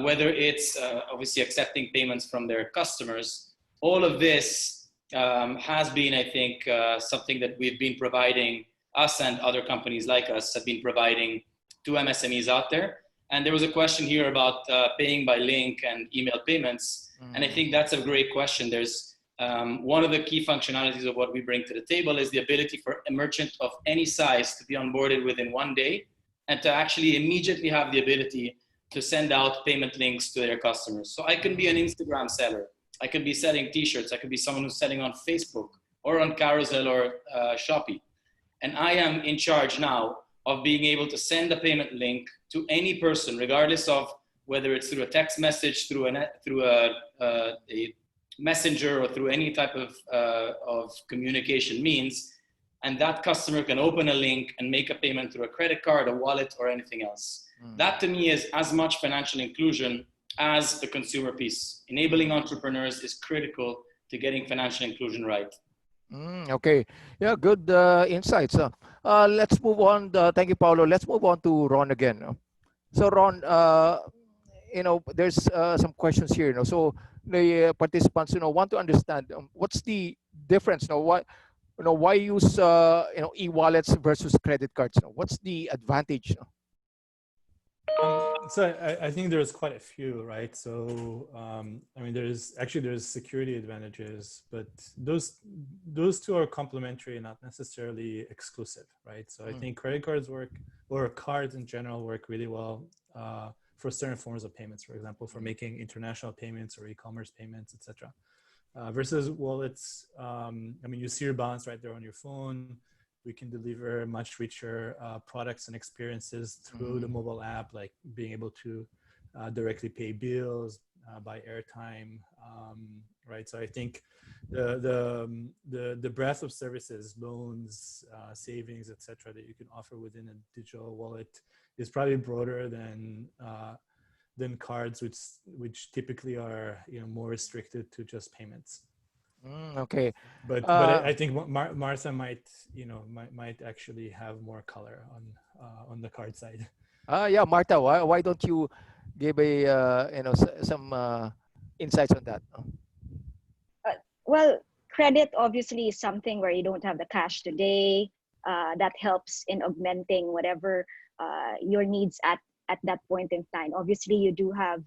whether it's obviously accepting payments from their customers. All of this has been, I think, something that we've been providing, us and other companies like us have been providing to MSMEs out there. And there was a question here about paying by link and email payments. And I think that's a great question. There's one of the key functionalities of what we bring to the table is the ability for a merchant of any size to be onboarded within 1 day and to actually immediately have the ability to send out payment links to their customers. So I can be an Instagram seller. I could be selling t-shirts. I could be someone who's selling on Facebook or on Carousel or Shopee. And I am in charge now of being able to send a payment link to any person, regardless of whether it's through a text message, through a messenger, or through any type of communication means. And that customer can open a link and make a payment through a credit card, a wallet, or anything else. That to me is as much financial inclusion as the consumer piece. Enabling entrepreneurs is critical to getting financial inclusion right. Okay. Yeah, good insights. Let's move on. Thank you, Paulo. Let's move on to Ron again. So Ron, there's some questions here. So the participants, want to understand what's the difference. Why use e-wallets versus credit cards? What's the advantage? So I think there's quite a few, right? So I mean, there's security advantages, but those two are complementary and not necessarily exclusive, right? So I think credit cards work, or cards in general work really well for certain forms of payments, for example, for making international payments or e-commerce payments, etc. Versus wallets, I mean, you see your balance right there on your phone. We can deliver much richer products and experiences through the mobile app, like being able to directly pay bills, buy airtime, right? So I think the breadth of services, loans, savings, etc., that you can offer within a digital wallet is probably broader than cards, which typically are more restricted to just payments. Okay, but I think Martha might actually have more color on the card side. Yeah, Martha, why don't you give some insights on that? Well, credit obviously is something where you don't have the cash today. That helps in augmenting whatever your needs at that point in time. Obviously, you do have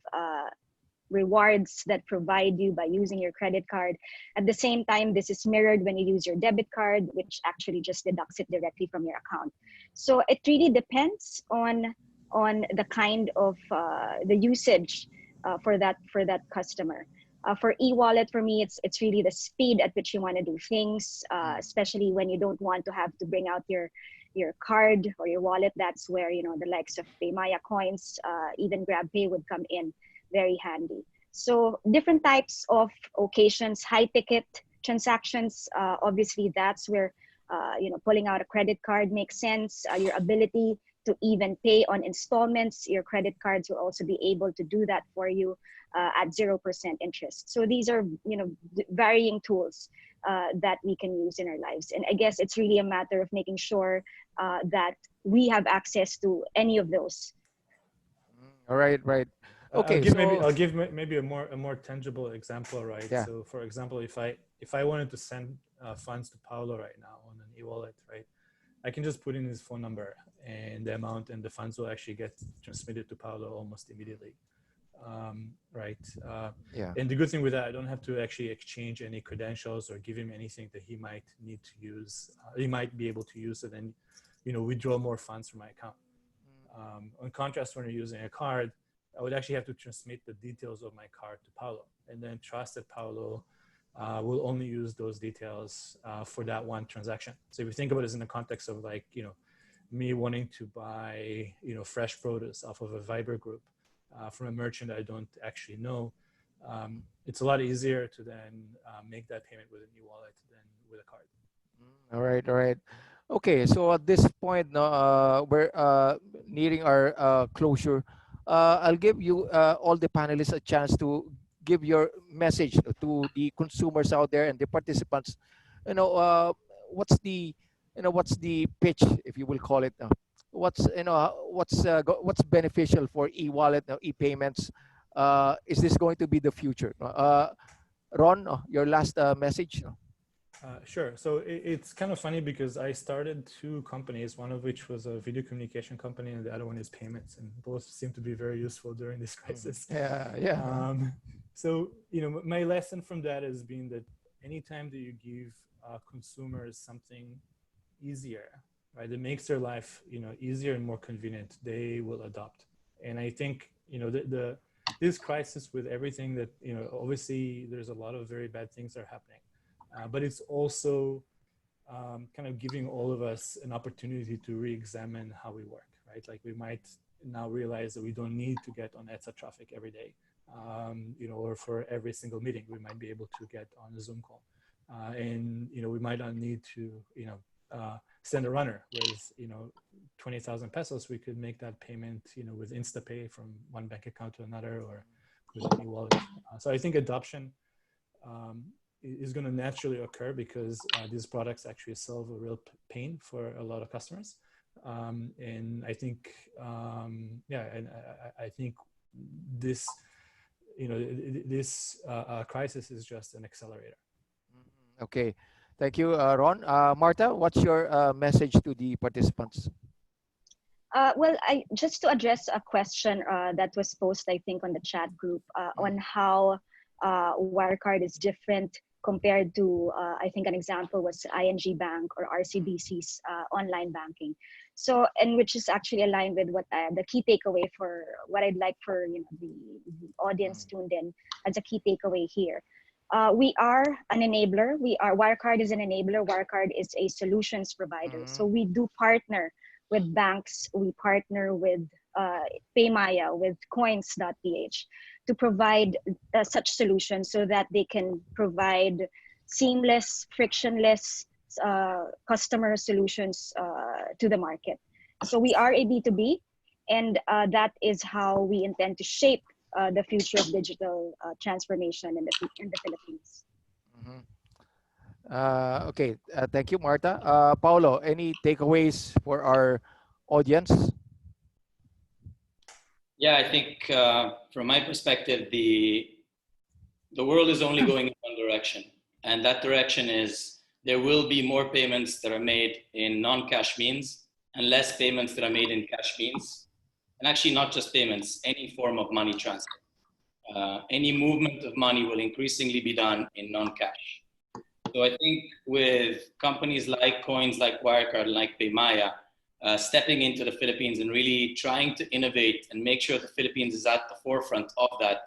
rewards that provide you by using your credit card. At the same time, this is mirrored when you use your debit card, which actually just deducts it directly from your account. So it really depends on the kind of the usage for that customer. For e-wallet, for me, it's really the speed at which you want to do things, especially when you don't want to have to bring out your card or your wallet. That's where the likes of PayMaya, Coins, even GrabPay would come in very handy. So different types of occasions, high ticket transactions, obviously that's where pulling out a credit card makes sense. Your ability to even pay on installments, your credit cards will also be able to do that for you at 0% interest. So these are varying tools that we can use in our lives. And I guess it's really a matter of making sure that we have access to any of those. All right. Okay, I'll give maybe a more tangible example, right? Yeah. So, for example, if I wanted to send funds to Paulo right now on an e-wallet, right, I can just put in his phone number and the amount, and the funds will actually get transmitted to Paulo almost immediately, right? Yeah. And the good thing with that, I don't have to actually exchange any credentials or give him anything that he might need to use. He might be able to use it and withdraw more funds from my account. On contrast, when you're using a card, I would actually have to transmit the details of my card to Paulo, and then trust that Paulo will only use those details for that one transaction. So if you think about it in the context of me wanting to buy fresh produce off of a Viber group from a merchant I don't actually know, it's a lot easier to then make that payment with an e-wallet than with a card. All right. Okay, so at this point, no, we're nearing our closure. I'll give you all the panelists a chance to give your message to the consumers out there and the participants. You know, what's the, what's the pitch, if you will call it? What's, what's beneficial for e-wallet, e-payments? Is this going to be the future? Ron, your last message? Sure. So it's kind of funny because I started two companies, one of which was a video communication company and the other one is payments, and both seem to be very useful during this crisis. Yeah, yeah. So, my lesson from that has been that anytime that you give consumers something easier, right, that makes their life, easier and more convenient, they will adopt. And I think, this crisis with everything that, obviously there's a lot of very bad things that are happening. But it's also kind of giving all of us an opportunity to re-examine how we work, right? Like we might now realize that we don't need to get on ETSA traffic every day, or for every single meeting, we might be able to get on a Zoom call. And, we might not need to, send a runner with, 20,000 pesos. We could make that payment, with InstaPay from one bank account to another or with an e-wallet. So I think adoption, is going to naturally occur because these products actually solve a real pain for a lot of customers. And I think, and I think this, this crisis is just an accelerator. Okay, thank you, Ron. Martha, what's your message to the participants? Well, just to address a question that was posted, I think, on the chat group on how Wirecard is different compared to, I think an example was ING Bank or RCBC's online banking. So, and which is actually aligned with what the key takeaway for what I'd like for the audience tuned in as a key takeaway here. We are an enabler. Wirecard is an enabler. Wirecard is a solutions provider. So we do partner with banks. We partner with PayMaya, with Coins.Ph to provide such solutions so that they can provide seamless, frictionless customer solutions to the market. So we are a B2B, and that is how we intend to shape the future of digital transformation in the Philippines. Okay, thank you, Martha. Paulo, any takeaways for our audience? Yeah, I think from my perspective, the world is only going in one direction. And that direction is there will be more payments that are made in non-cash means and less payments that are made in cash means. And actually not just payments, any form of money transfer. Any movement of money will increasingly be done in non-cash. So I think with companies like Coins, like Wirecard, like PayMaya, stepping into the Philippines and really trying to innovate and make sure the Philippines is at the forefront of that,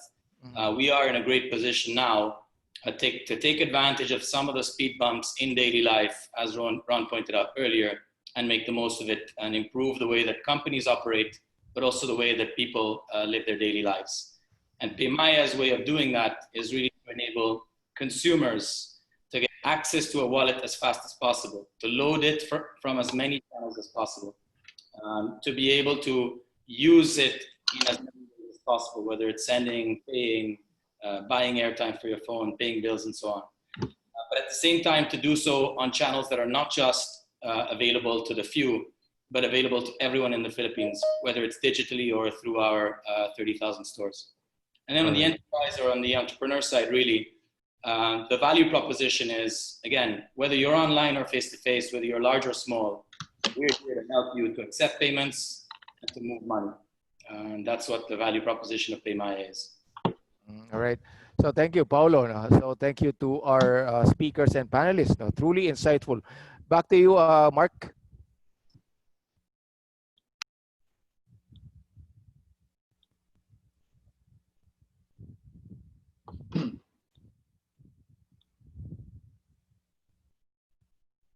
we are in a great position now to take advantage of some of the speed bumps in daily life, as Ron pointed out earlier, and make the most of it and improve the way that companies operate, but also the way that people live their daily lives. And PayMaya's way of doing that is really to enable consumers to get access to a wallet as fast as possible, to load it from as many channels as possible, to be able to use it in as many ways as possible, whether it's sending, paying, buying airtime for your phone, paying bills, and so on. But at the same time, to do so on channels that are not just available to the few, but available to everyone in the Philippines, whether it's digitally or through our 30,000 stores. And then on the enterprise or on the entrepreneur side, really, the value proposition is, again, whether you're online or face-to-face, whether you're large or small, we're here to help you to accept payments and to move money. And that's what the value proposition of PayMaya is. All right. So thank you, Paulo. So thank you to our speakers and panelists. Truly insightful. Back to you, Mark.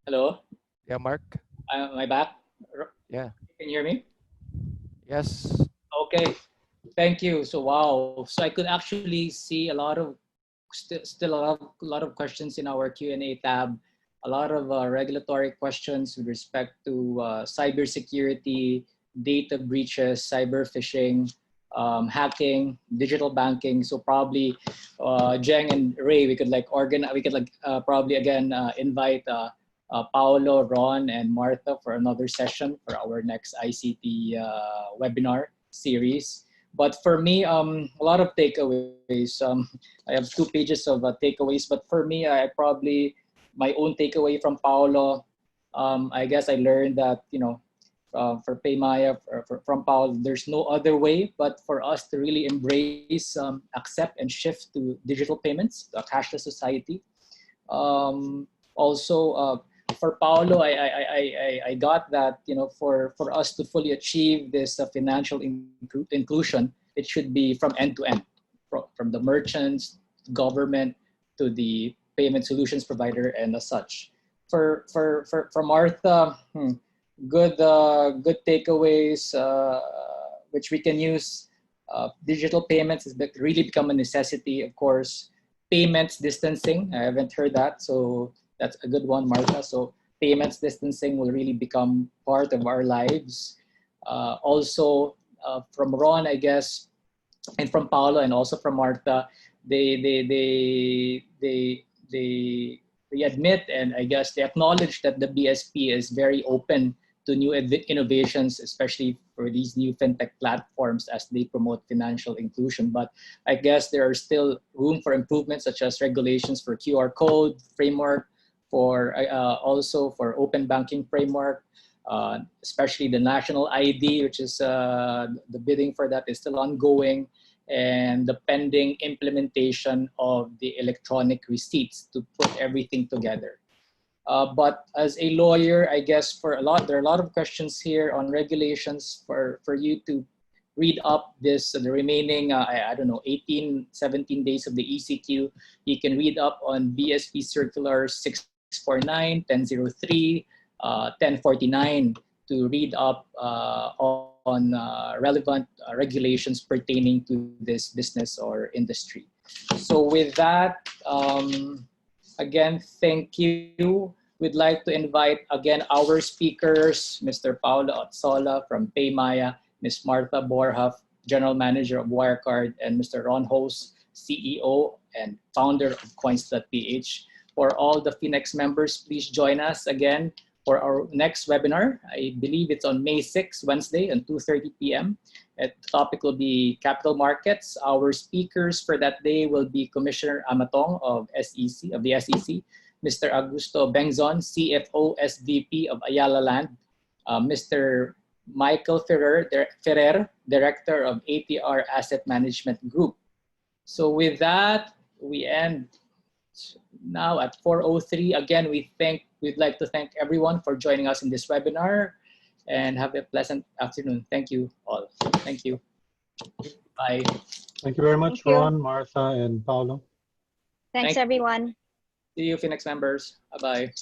Hello. Yeah, Mark. Am I back? Yeah. Can you hear me? Yes. Okay. Thank you. So wow. So I could actually see a lot of still a lot of questions in our Q&A tab. a lot of regulatory questions with respect to cybersecurity, data breaches, cyber phishing, hacking, digital banking. So probably Jeng and Ray, we could probably again invite Paolo, Ron, and Martha for another session for our next ICT webinar series. But for me, a lot of takeaways. I have 2 pages of takeaways, but for me, my own takeaway from Paolo, I guess I learned that, for PayMaya, from Paolo, there's no other way but for us to really embrace, accept, and shift to digital payments, to a cashless society. Also, for Paolo, I got that, for us to fully achieve this financial inclusion, it should be from end to end, from the merchants, government, to the payment solutions provider, and as such. For Martha, good takeaways which we can use. Digital payments has really become a necessity, of course. Payments distancing, I haven't heard that, so that's a good one, Martha. So payments distancing will really become part of our lives. Also, from Ron, I guess, and from Paolo, and also from Martha, they admit, and I guess they acknowledge that the BSP is very open to new innovations, especially for these new fintech platforms as they promote financial inclusion. But I guess there are still room for improvement, such as regulations for QR code framework, for also for open banking framework, especially the national ID, which is the bidding for that is still ongoing, and the pending implementation of the electronic receipts to put everything together. But as a lawyer, I guess there are a lot of questions here on regulations for you to read up the remaining, 18, 17 days of the ECQ. You can read up on BSP Circular 649, 1003, 1049 to read up on relevant regulations pertaining to this business or industry. So with that, again, thank you. We'd like to invite again our speakers, Mr. Paulo Otsola from PayMaya, Ms. Martha Borja, General Manager of Wirecard, and Mr. Ron Hos, CEO and founder of Coins.Ph. For all the FINEX members, please join us again for our next webinar. I believe it's on May 6th, Wednesday, at 2:30 p.m. The topic will be capital markets. Our speakers for that day will be Commissioner Amatong of the SEC, Mr. Augusto Bengzon, CFO SVP of Ayala Land, Mr. Michael Ferrer, Director of ATR Asset Management Group. So with that, we end now at 4:03. Again, we'd like to thank everyone for joining us in this webinar, and have a pleasant afternoon. Thank you all. Thank you. Bye. Thank you very much, Thank you. Ron, Martha, and Paolo. Thanks, Thank- everyone. See you, FINEX members. Bye-bye.